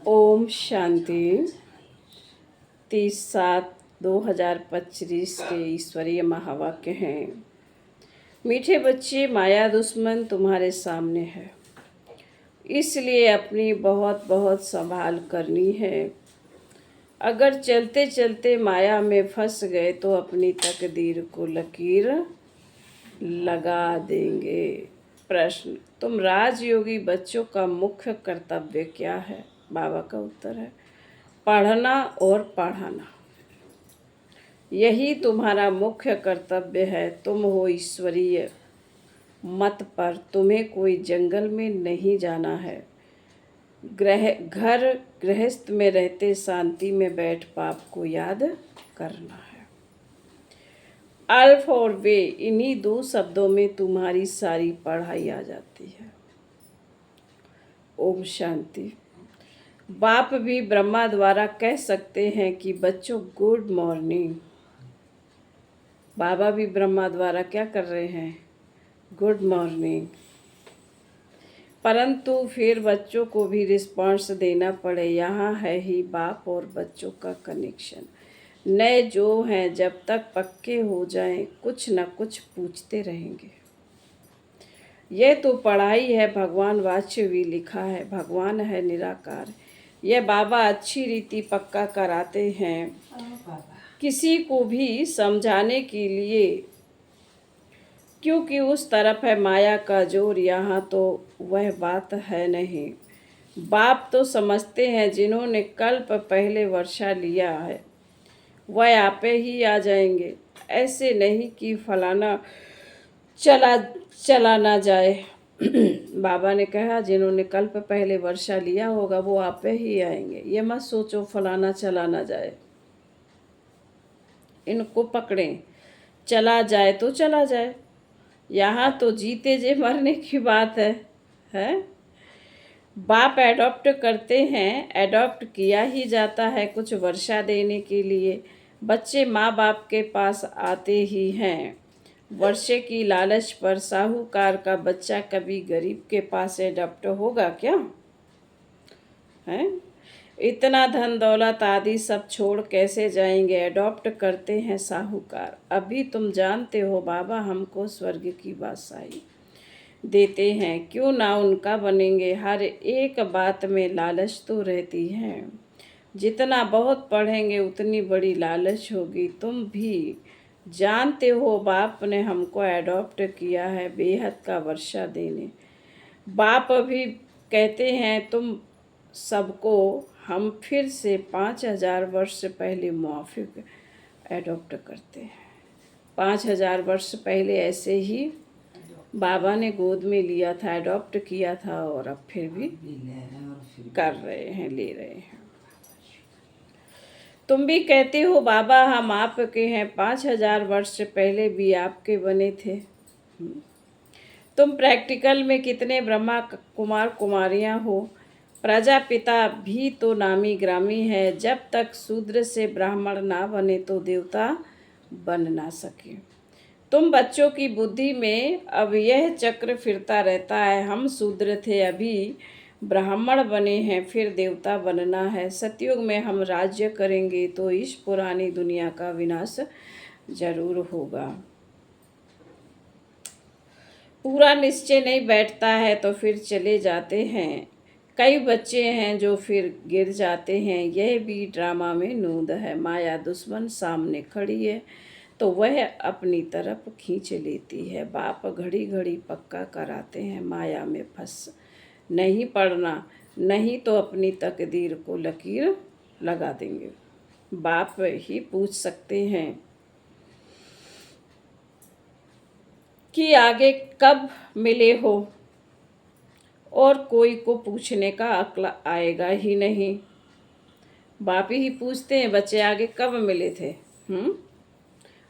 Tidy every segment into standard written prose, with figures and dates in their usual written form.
ओम शांति। 30/7/2025 के ईश्वरीय महावाक्य हैं। मीठे बच्चे, माया दुश्मन तुम्हारे सामने है, इसलिए अपनी बहुत बहुत संभाल करनी है। अगर चलते चलते माया में फंस गए तो अपनी तकदीर को लकीर लगा देंगे। प्रश्न: तुम राजयोगी बच्चों का मुख्य कर्तव्य क्या है? बाबा का उत्तर है पढ़ना और पढ़ाना। यही तुम्हारा मुख्य कर्तव्य है। तुम हो ईश्वरीय मत पर, तुम्हें कोई जंगल में नहीं जाना है। घर गृहस्थ में रहते शांति में बैठ पाप को याद करना है। अल्फ और वे, इन्हीं दो शब्दों में तुम्हारी सारी पढ़ाई आ जाती है। ओम शांति। बाप भी ब्रह्मा द्वारा कह सकते हैं कि बच्चों गुड मॉर्निंग। बाबा भी ब्रह्मा द्वारा क्या कर रहे हैं? Good morning. परंतु फिर बच्चों को भी रिस्पॉन्स देना पड़े। यहाँ है ही बाप और बच्चों का कनेक्शन। नए जो हैं जब तक पक्के हो जाएं कुछ न कुछ पूछते रहेंगे। यह तो पढ़ाई है। भगवान वाच्य भी लिखा है, भगवान है निराकार। यह बाबा अच्छी रीति पक्का कराते हैं किसी को भी समझाने के लिए, क्योंकि उस तरफ है माया का जोर, यहाँ तो वह बात है नहीं। बाप तो समझते हैं जिन्होंने कल्प पहले वर्षा लिया है वह आपे ही आ जाएंगे। ऐसे नहीं कि फलाना चला ना जाए। बाबा ने कहा जिन्होंने कल्प पहले वर्षा लिया होगा वो आपे ही आएंगे। ये मत सोचो फलाना चला ना जाए। इनको पकड़ें, चला जाए तो चला जाए। यहाँ तो जीते जे मरने की बात है? बाप एडॉप्ट करते हैं, एडॉप्ट किया ही जाता है कुछ वर्षा देने के लिए। बच्चे माँ बाप के पास आते ही हैं वर्षे की लालच पर। साहूकार का बच्चा कभी गरीब के पास एडॉप्ट होगा क्या? है? इतना धन दौलत आदि सब छोड़ कैसे जाएंगे? एडॉप्ट करते हैं साहूकार। अभी तुम जानते हो बाबा हमको स्वर्ग की बादशाही देते हैं, क्यों ना उनका बनेंगे? हर एक बात में लालच तो रहती है। जितना बहुत पढ़ेंगे उतनी बड़ी लालच होगी। तुम भी जानते हो बाप ने हमको एडॉप्ट किया है बेहद का वर्षा देने। बाप भी कहते हैं तुम सबको हम फिर से 5000 वर्ष पहले मुआफिक एडॉप्ट करते हैं। 5000 वर्ष पहले ऐसे ही बाबा ने गोद में लिया था, एडॉप्ट किया था, और अब फिर भी कर रहे हैं, ले रहे हैं। तुम भी कहते हो बाबा हम आपके हैं, 5000 वर्ष पहले भी आपके बने थे। तुम प्रैक्टिकल में कितने ब्रह्मा कुमार कुमारियां हो। प्रजापिता भी तो नामी ग्रामी है। जब तक शूद्र से ब्राह्मण ना बने तो देवता बन ना सके। तुम बच्चों की बुद्धि में अब यह चक्र फिरता रहता है, हम शूद्र थे अभी ब्राह्मण बने हैं, फिर देवता बनना है। सतयुग में हम राज्य करेंगे तो इस पुरानी दुनिया का विनाश जरूर होगा। पूरा निश्चय नहीं बैठता है तो फिर चले जाते हैं। कई बच्चे हैं जो फिर गिर जाते हैं। यह भी ड्रामा में नूंद है। माया दुश्मन सामने खड़ी है तो वह अपनी तरफ खींच लेती है। बाप घड़ी घड़ी पक्का कराते हैं माया में फंस नहीं पड़ना, नहीं तो अपनी तकदीर को लकीर लगा देंगे। बाप ही पूछ सकते हैं कि आगे कब मिले हो, और कोई को पूछने का अक्ल आएगा ही नहीं। बाप ही पूछते हैं बच्चे आगे कब मिले थे,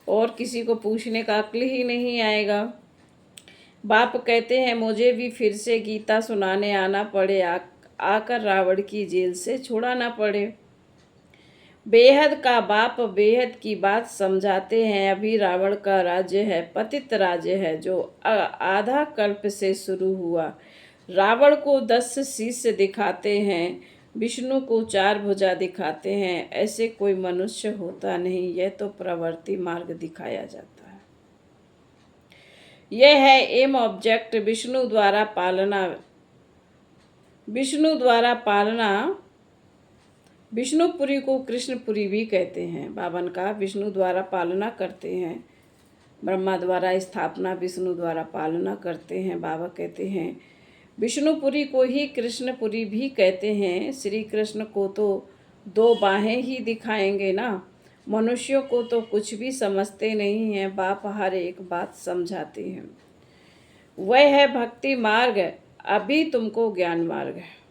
और किसी को पूछने का अक्ल ही नहीं आएगा। बाप कहते हैं मुझे भी फिर से गीता सुनाने आना पड़े, आकर रावण की जेल से छुड़ाना पड़े। बेहद का बाप बेहद की बात समझाते हैं। अभी रावण का राज्य है, पतित राज्य है, जो आधा कल्प से शुरू हुआ। रावण को 10 शीश दिखाते हैं, विष्णु को 4 भुजा दिखाते हैं, ऐसे कोई मनुष्य होता नहीं। यह तो प्रवृत्ति मार्ग दिखाया जाता है। यह है एम ऑब्जेक्ट, विष्णु द्वारा पालना। विष्णुपुरी को कृष्णपुरी भी कहते हैं। बावन का विष्णु द्वारा पालना करते हैं, ब्रह्मा द्वारा स्थापना, विष्णु द्वारा पालना करते हैं। बाबा कहते हैं विष्णुपुरी को ही कृष्णपुरी भी कहते हैं। श्री कृष्ण को तो 2 बाहें ही दिखाएंगे ना। मनुष्यों को तो कुछ भी समझते नहीं हैं, बाप हर एक बात समझाते हैं। वह है भक्ति मार्ग, अभी तुमको ज्ञान मार्ग है।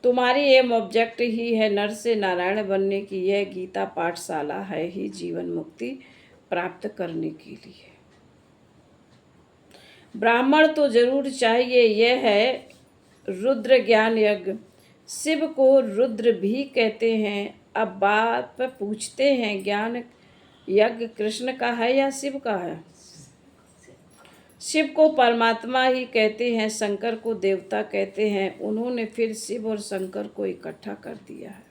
तुम्हारी एम ऑब्जेक्ट ही है नर से नारायण बनने की। यह गीता पाठशाला है ही जीवन मुक्ति प्राप्त करने के लिए। ब्राह्मण तो जरूर चाहिए, यह है रुद्र ज्ञान यज्ञ। शिव को रुद्र भी कहते हैं। अब बात पूछते हैं, ज्ञान यज्ञ कृष्ण का है या शिव का है? शिव को परमात्मा ही कहते हैं, शंकर को देवता कहते हैं। उन्होंने फिर शिव और शंकर को इकट्ठा कर दिया है।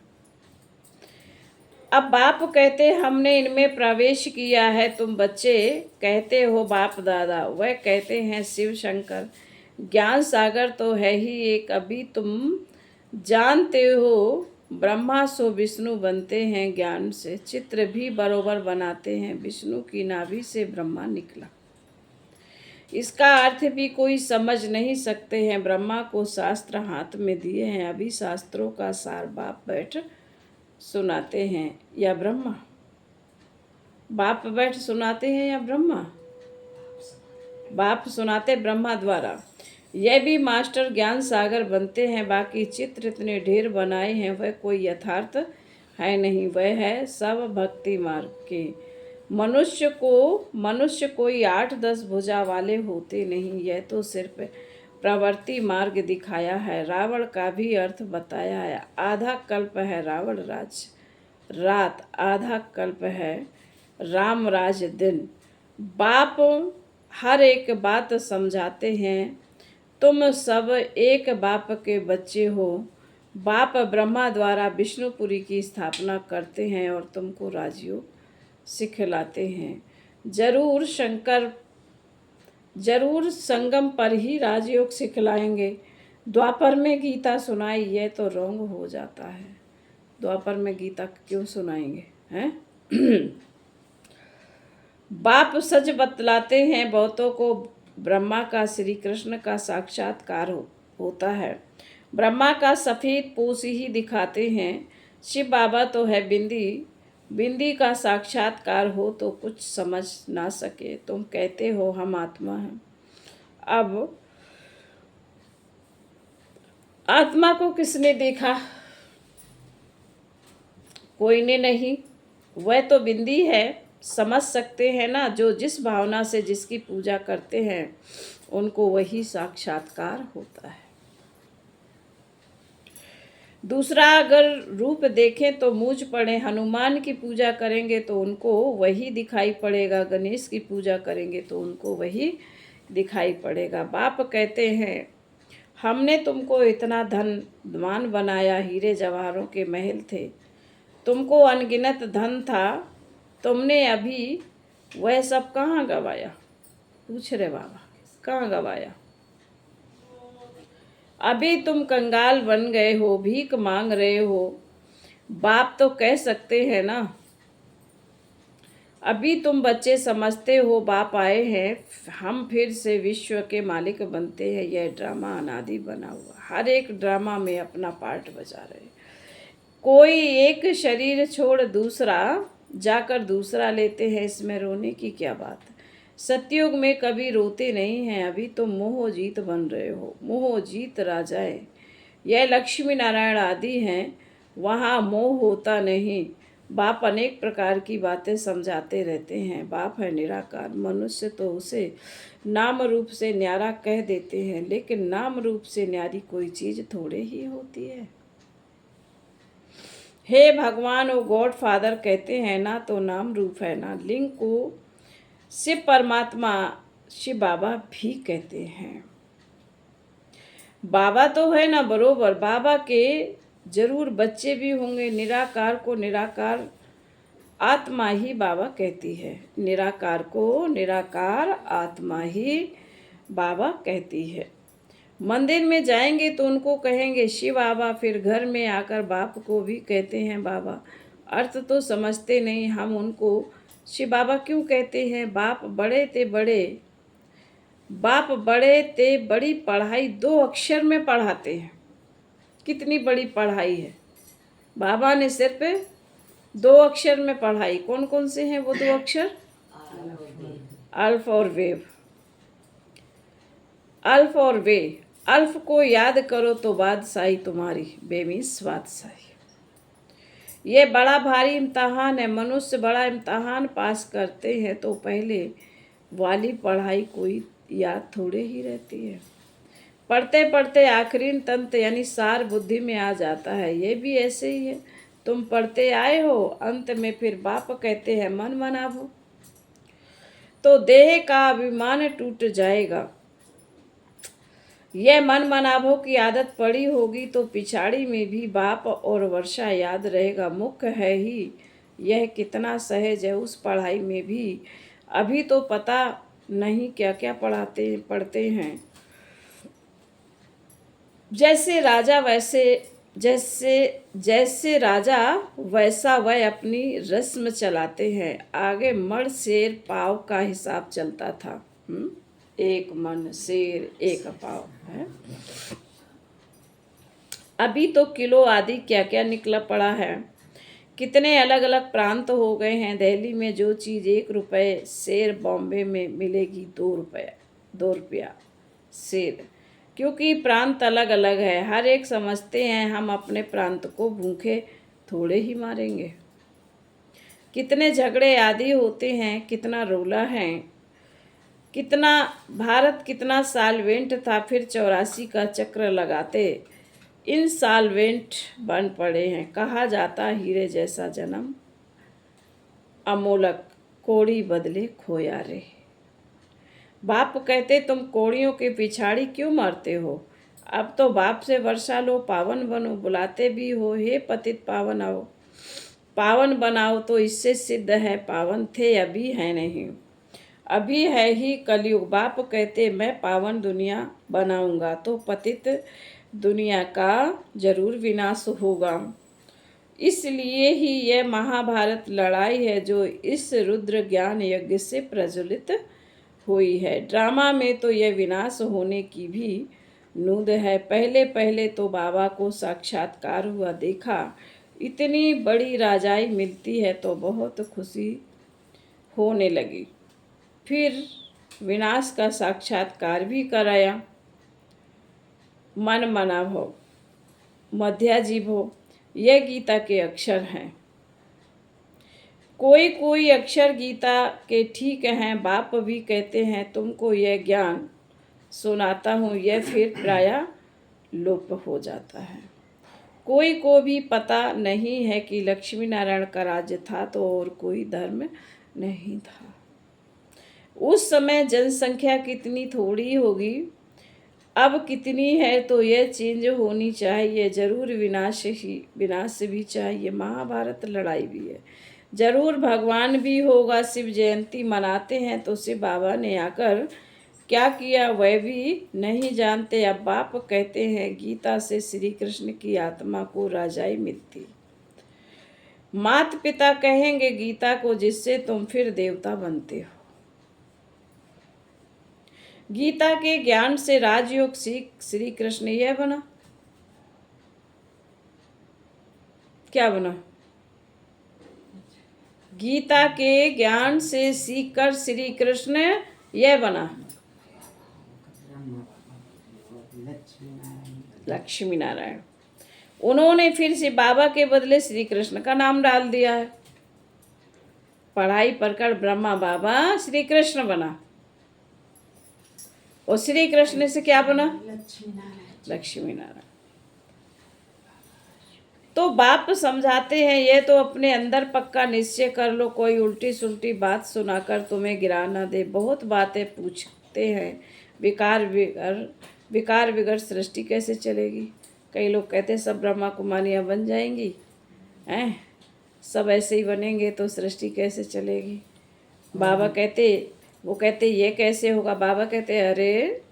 अब बाप कहते हमने इनमें प्रवेश किया है, तुम बच्चे कहते हो बाप दादा। वह कहते हैं शिव शंकर। ज्ञान सागर तो है ही एक, अभी तुम जानते हो। ब्रह्मा सो विष्णु बनते हैं ज्ञान से, चित्र भी बरोबर बनाते हैं। विष्णु की नाभि से ब्रह्मा निकला, इसका अर्थ भी कोई समझ नहीं सकते हैं। ब्रह्मा को शास्त्र हाथ में दिए हैं, अभी शास्त्रों का सार बाप बैठ सुनाते हैं या ब्रह्मा? बाप बैठ सुनाते हैं या ब्रह्मा? बाप सुनाते ब्रह्मा द्वारा। यह भी मास्टर ज्ञान सागर बनते हैं। बाकी चित्र इतने ढेर बनाए हैं, वह कोई यथार्थ है नहीं, वह है सब भक्ति मार्ग के। मनुष्य कोई 8-10 भुजा वाले होते नहीं। यह तो सिर्फ प्रवृत्ति मार्ग दिखाया है। रावण का भी अर्थ बताया है। आधा कल्प है रावण राज रात, आधा कल्प है राम राज दिन। बाप हर एक बात समझाते हैं। तुम सब एक बाप के बच्चे हो। बाप ब्रह्मा द्वारा विष्णुपुरी की स्थापना करते हैं और तुमको राजयोग सिखलाते हैं। जरूर संगम पर ही राजयोग सिखलाएंगे। द्वापर में गीता सुनाई, यह तो रोंग हो जाता है। द्वापर में गीता क्यों सुनाएंगे हैं? बाप सच बतलाते हैं बहुतों को। ब्रह्मा का श्री कृष्ण का साक्षात्कार होता है। ब्रह्मा का सफ़ेद पोष ही दिखाते हैं। शिव बाबा तो है बिंदी का साक्षात्कार हो तो कुछ समझ ना सके। तुम कहते हो हम आत्मा हैं। अब आत्मा को किसने देखा? कोई ने नहीं। वह तो बिंदी है। समझ सकते हैं ना, जो जिस भावना से जिसकी पूजा करते हैं उनको वही साक्षात्कार होता है। दूसरा अगर रूप देखें तो मूझ पड़े। हनुमान की पूजा करेंगे तो उनको वही दिखाई पड़ेगा, गणेश की पूजा करेंगे तो उनको वही दिखाई पड़ेगा। बाप कहते हैं हमने तुमको इतना धनवान बनाया, हीरे जवाहरों के महल थे, तुमको अनगिनत धन था, तुमने अभी वह सब कहाँ गवाया? पूछ रहे बाबा, कहाँ गवाया? अभी तुम कंगाल बन गए हो, भीख मांग रहे हो। बाप तो कह सकते हैं ना, अभी तुम बच्चे समझते हो बाप आए हैं, हम फिर से विश्व के मालिक बनते हैं। यह ड्रामा अनादि बना हुआ, हर एक ड्रामा में अपना पार्ट बजा रहे। कोई एक शरीर छोड़ दूसरा जाकर दूसरा लेते हैं, इसमें रोने की क्या बात है? सतयुग में कभी रोते नहीं हैं। अभी तो मोह जीत बन रहे हो, मोह जीत राजाएं। यह लक्ष्मी नारायण आदि हैं, वहाँ मोह होता नहीं। बाप अनेक प्रकार की बातें समझाते रहते हैं। बाप है निराकार। मनुष्य तो उसे नाम रूप से न्यारा कह देते हैं, लेकिन नाम रूप से न्यारी कोई चीज़ थोड़े ही होती है। हे भगवान, वो गॉड फादर कहते हैं ना, तो नाम रूप है ना। लिंग को शिव परमात्मा, शिव बाबा भी कहते हैं। बाबा तो है ना बरोबर, बाबा के जरूर बच्चे भी होंगे। निराकार को निराकार आत्मा ही बाबा कहती है, निराकार को निराकार आत्मा ही बाबा कहती है। मंदिर में जाएंगे तो उनको कहेंगे शिव बाबा, फिर घर में आकर बाप को भी कहते हैं बाबा। अर्थ तो समझते नहीं हम उनको शिव बाबा क्यों कहते हैं। बाप बड़े ते बड़ी पढ़ाई 2 अक्षर में पढ़ाते हैं। कितनी बड़ी पढ़ाई है। बाबा ने सिर्फ 2 अक्षर में पढ़ाई। कौन कौन से हैं वो 2 अक्षर? अल्फ और वेव। अल्फ और वे। अल्फ को याद करो तो बादशाही तुम्हारी, बेमिस बादशाही। ये बड़ा भारी इम्तहान है। मनुष्य बड़ा इम्तहान पास करते हैं तो पहले वाली पढ़ाई कोई याद थोड़े ही रहती है। पढ़ते पढ़ते आखिरी तंत्र यानी सार बुद्धि में आ जाता है। ये भी ऐसे ही है। तुम पढ़ते आए हो, अंत में फिर बाप कहते हैं मन मनावो, तो देह का अभिमान टूट जाएगा। यह मन मनाभो की आदत पड़ी होगी तो पिछाड़ी में भी बाप और वर्षा याद रहेगा। मुख्य है ही यह कितना सहज है उस पढ़ाई में भी। अभी तो पता नहीं क्या क्या पढ़ते हैं। जैसे राजा वैसा वह अपनी रस्म चलाते हैं। आगे मण शेर पाव का हिसाब चलता था। एक मन शेर एक पाव है। अभी तो किलो आदि क्या क्या निकला पड़ा है। कितने अलग अलग प्रांत हो गए हैं। दिल्ली में जो चीज़ 1 रुपये शेर, बॉम्बे में मिलेगी 2 रुपया शेर, क्योंकि प्रांत अलग अलग है। हर एक समझते हैं हम अपने प्रांत को भूखे थोड़े ही मारेंगे। कितने झगड़े आदि होते हैं, कितना रोला है। कितना भारत कितना सालवेंट था, फिर 84 का चक्र लगाते इनसाल्वेंट बन पड़े हैं। कहा जाता हीरे जैसा जन्म अमोलक, कोड़ी बदले खोया रे। बाप कहते तुम कोड़ियों के पिछाड़ी क्यों मरते हो। अब तो बाप से वर्षा लो, पावन बनो। बुलाते भी हो हे पतित पावन आओ, पावन बनाओ। तो इससे सिद्ध है पावन थे, अभी है नहीं, अभी है ही कलयुग। बाप कहते मैं पावन दुनिया बनाऊंगा तो पतित दुनिया का जरूर विनाश होगा। इसलिए ही यह महाभारत लड़ाई है जो इस रुद्र ज्ञान यज्ञ से प्रज्वलित हुई है। ड्रामा में तो यह विनाश होने की भी नूद है। पहले पहले तो बाबा को साक्षात्कार हुआ देखा, इतनी बड़ी राजाई मिलती है तो बहुत खुशी होने लगी। फिर विनाश का साक्षात्कार भी कराया। मन मना भो, मध्याजीभो, यह गीता के अक्षर हैं। कोई कोई अक्षर गीता के ठीक हैं। बाप भी कहते हैं तुमको यह ज्ञान सुनाता हूँ, यह फिर प्रायः लोप हो जाता है। कोई को भी पता नहीं है कि लक्ष्मी नारायण का राज्य था तो और कोई धर्म नहीं था। उस समय जनसंख्या कितनी थोड़ी होगी, अब कितनी है, तो यह चेंज होनी चाहिए। जरूर विनाश भी चाहिए। महाभारत लड़ाई भी है, जरूर भगवान भी होगा। शिव जयंती मनाते हैं तो शिव बाबा ने आकर क्या किया वह भी नहीं जानते। अब बाप कहते हैं गीता से श्री कृष्ण की आत्मा को राजाई मिलती। माता पिता कहेंगे गीता को जिससे तुम फिर देवता बनते हो। गीता के ज्ञान से राजयोग सीख श्री कृष्ण यह बना। क्या बना? गीता के ज्ञान से सीखकर श्री कृष्ण यह बना, लक्ष्मी नारायण। उन्होंने फिर से बाबा के बदले श्री कृष्ण का नाम डाल दिया है। पढ़ाई पढ़कर ब्रह्मा बाबा श्री कृष्ण बना, और श्री कृष्ण से क्या बना? लक्ष्मी नारायण। तो बाप समझाते हैं ये तो अपने अंदर पक्का निश्चय कर लो, कोई उल्टी सुल्टी बात सुनाकर तुम्हें गिरा ना दे। बहुत बातें पूछते हैं, विकार विकार बिगड़ सृष्टि कैसे चलेगी। कई लोग कहते हैं सब ब्रह्मा कुमारियाँ बन जाएंगी, हैं, सब ऐसे ही बनेंगे तो सृष्टि कैसे चलेगी। बाबा कहते, वो कहते ये कैसे होगा। बाबा कहते अरे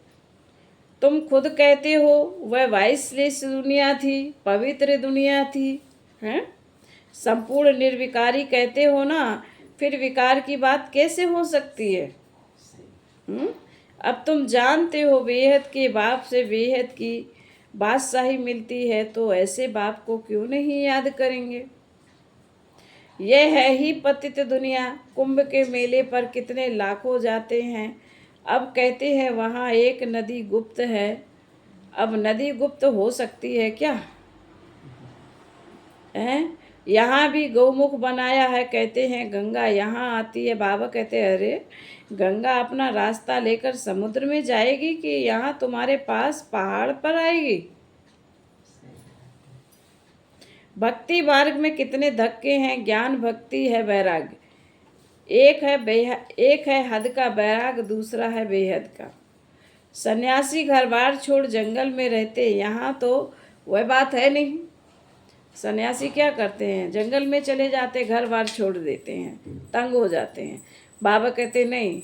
तुम खुद कहते हो वह वाइसलेस दुनिया थी, पवित्र दुनिया थी, हैं, संपूर्ण निर्विकारी कहते हो ना, फिर विकार की बात कैसे हो सकती है। अब तुम जानते हो बेहद के बाप से बेहद की बादशाही मिलती है, तो ऐसे बाप को क्यों नहीं याद करेंगे। यह है ही पतित दुनिया। कुंभ के मेले पर कितने लाखों जाते हैं। अब कहते हैं वहाँ एक नदी गुप्त है। अब नदी गुप्त हो सकती है क्या है। यहाँ भी गौमुख बनाया है, कहते हैं गंगा यहाँ आती है। बाबा कहते हैं अरे गंगा अपना रास्ता लेकर समुद्र में जाएगी कि यहाँ तुम्हारे पास पहाड़ पर आएगी। भक्ति मार्ग में कितने धक्के हैं। ज्ञान भक्ति है वैराग्य, एक है हद का वैराग, दूसरा है बेहद का। सन्यासी घर बार छोड़ जंगल में रहते, यहाँ तो वह बात है नहीं। सन्यासी क्या करते हैं, जंगल में चले जाते, घर बार छोड़ देते हैं, तंग हो जाते हैं। बाबा कहते नहीं,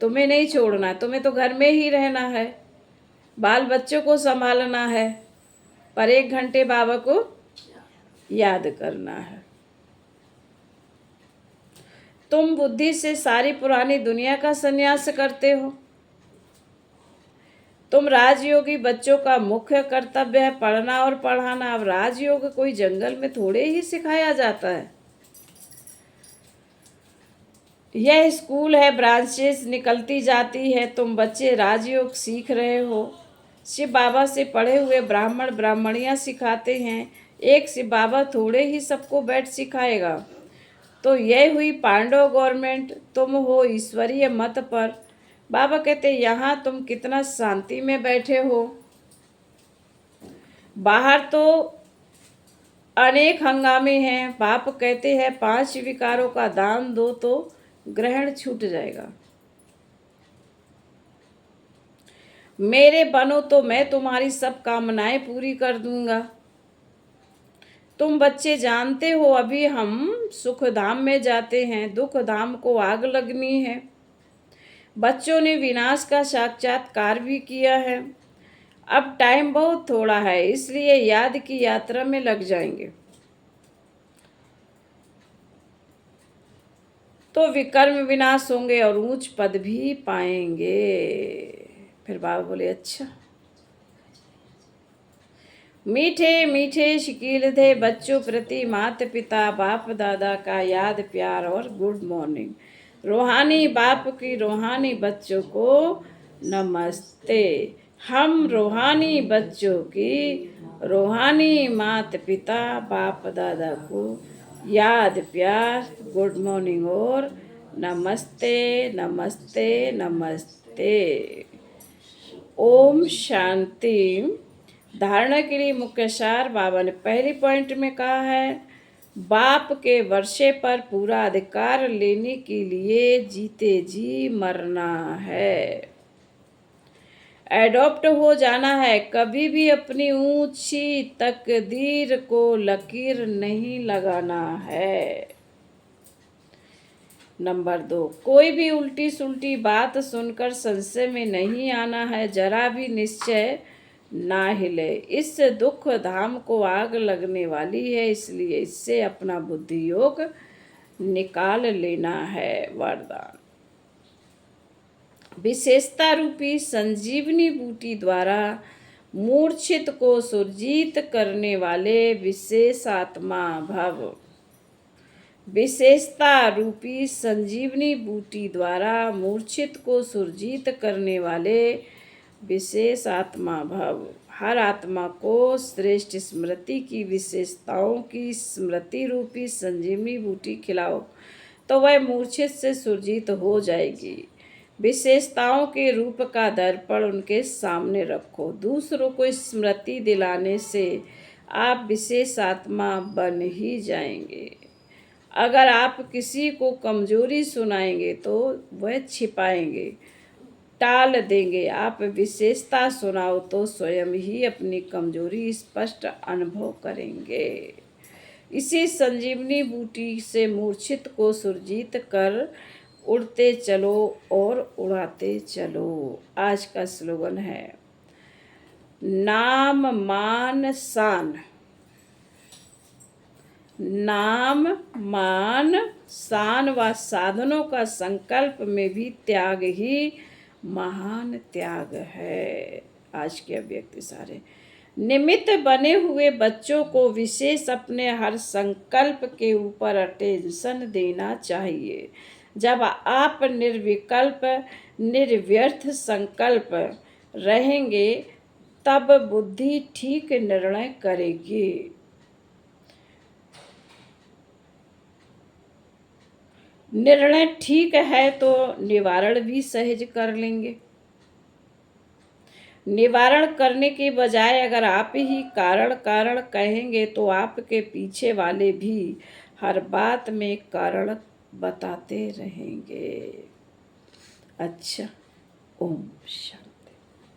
तुम्हें नहीं छोड़ना, तुम्हें तो घर में ही रहना है, बाल बच्चों को संभालना है, पर 1 घंटे बाबा को याद करना है। तुम बुद्धि से सारी पुरानी दुनिया का संन्यास करते हो। तुम राजयोगी बच्चों का मुख्य कर्तव्य है पढ़ना और पढ़ाना। अब राजयोग कोई जंगल में थोड़े ही सिखाया जाता है। यह स्कूल है, ब्रांचेस निकलती जाती है। तुम बच्चे राजयोग सीख रहे हो। शिव बाबा से पढ़े हुए ब्राह्मण ब्राह्मणियाँ सिखाते हैं। एक शिव बाबा थोड़े ही सबको बैठ सिखाएगा। तो यह हुई पांडव गवर्नमेंट, तुम हो ईश्वरीय मत पर। बाबा कहते यहाँ तुम कितना शांति में बैठे हो। बाहर तो अनेक हंगामे हैं। बाप कहते हैं 5 विकारों का दान दो तो ग्रहण छूट जाएगा। मेरे बनो तो मैं तुम्हारी सब कामनाएं पूरी कर दूंगा। तुम बच्चे जानते हो अभी हम सुख धाम में जाते हैं, दुख धाम को आग लगनी है। बच्चों ने विनाश का साक्षात्कार भी किया है। अब टाइम बहुत थोड़ा है, इसलिए याद की यात्रा में लग जाएंगे तो विकर्म विनाश होंगे और ऊंच पद भी पाएंगे। फिर बाबा बोले अच्छा। मीठे मीठे शकील थे बच्चों प्रति माता पिता बाप दादा का याद प्यार और गुड मॉर्निंग। रूहानी बाप की रूहानी बच्चों को नमस्ते। हम रूहानी बच्चों की रूहानी माता पिता बाप दादा को याद प्यार गुड मॉर्निंग और नमस्ते नमस्ते नमस्ते। ओम शांति। धारणा के लिए मुख्य सार बाबा ने पहली पॉइंट में कहा है, बाप के वर्षे पर पूरा अधिकार लेने के लिए जीते जी मरना है, एडॉप्ट हो जाना है। कभी भी अपनी ऊंची तकदीर को लकीर नहीं लगाना है। नंबर 2, कोई भी उल्टी सुल्टी बात सुनकर संशय में नहीं आना है, जरा भी निश्चय ना हिले। इस दुख धाम को आग लगने वाली है, इसलिए इससे अपना बुद्धि योग निकाल लेना है। वरदान। विशेषता रूपी संजीवनी बूटी द्वारा मूर्छित को सुरजीत करने वाले विशेष आत्मा भव। विशेषता रूपी संजीवनी बूटी द्वारा मूर्छित को सुरजीत करने वाले विशेष आत्मा भव। हर आत्मा को श्रेष्ठ स्मृति की विशेषताओं की स्मृति रूपी संजीवनी बूटी खिलाओ तो वह मूर्छित से सुरजीत हो जाएगी। विशेषताओं के रूप का दर्पण उनके सामने रखो। दूसरों को स्मृति दिलाने से आप विशेष आत्मा बन ही जाएंगे। अगर आप किसी को कमजोरी सुनाएंगे तो वह छिपाएंगे टाल देंगे। आप विशेषता सुनाओ तो स्वयं ही अपनी कमजोरी स्पष्ट अनुभव करेंगे। इसी संजीवनी बूटी से मूर्छित को सुरजीत कर उड़ते चलो और उड़ाते चलो। आज का स्लोगन है नाम मान शान। नाम मान शान व साधनों का संकल्प में भी त्याग ही महान त्याग है। आज के अव्यक्त सारे निमित्त बने हुए बच्चों को विशेष अपने हर संकल्प के ऊपर अटेंशन देना चाहिए। जब आप निर्विकल्प निर्व्यर्थ संकल्प रहेंगे तब बुद्धि ठीक निर्णय करेगी। निर्णय ठीक है तो निवारण भी सहज कर लेंगे। निवारण करने के बजाय अगर आप ही कारण कारण कहेंगे तो आपके पीछे वाले भी हर बात में कारण बताते रहेंगे। अच्छा, ओम शांति।